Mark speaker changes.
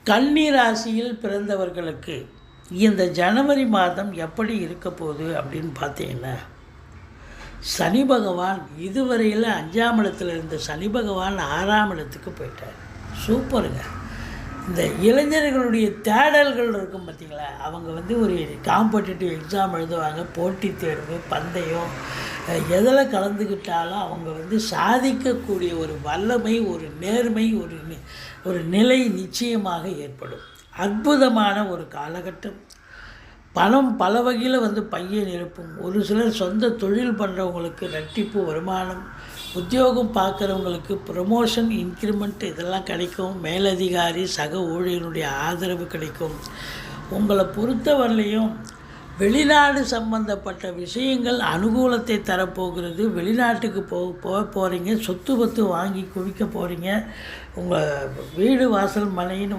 Speaker 1: கன்னி ராசியில் பிறந்தவர்களுக்கு இந்த ஜனவரி மாதம் எப்படி இருக்க போகுது அப்படின்னு பார்த்தீங்கன்னா, சனி பகவான் இதுவரையில் 5ஆம் இடத்துல இருந்த சனி பகவான் 6ஆம் இடத்துக்கு போயிட்டார். சூப்பருங்க. இந்த இளைஞர்களுடைய தேடல்கள் இருக்கும் பார்த்திங்களா, அவங்க ஒரு காம்படிட்டிவ் எக்ஸாம் எழுதுவாங்க, போட்டித் தேர்வு, பந்தயம், எதில் கலந்துக்கிட்டாலும் அவங்க சாதிக்கக்கூடிய ஒரு வல்லமை, ஒரு நேர்மை, ஒரு நிலை நிச்சயமாக ஏற்படும். அற்புதமான ஒரு காலகட்டம். பணம் பல வகையில் பையை நிரப்பும். ஒரு சிலர் சொந்த தொழில் பண்ணுறவங்களுக்கு ரெட்டிப்பு வருமானம், உத்தியோகம் பார்க்குறவங்களுக்கு ப்ரமோஷன், இன்க்ரிமெண்ட் இதெல்லாம் கிடைக்கும். மேலதிகாரி சக ஊழியர்களுடைய ஆதரவு கிடைக்கும். உங்களை பொறுத்தவரையிலையும் வெளிநாடு சம்பந்தப்பட்ட விஷயங்கள் அனுகூலத்தை தரப்போகிறது. வெளிநாட்டுக்கு போக போகிறீங்க, சொத்து பத்து வாங்கி குவிக்க போகிறீங்க. உங்கள் வீடு வாசல் மனைன்னு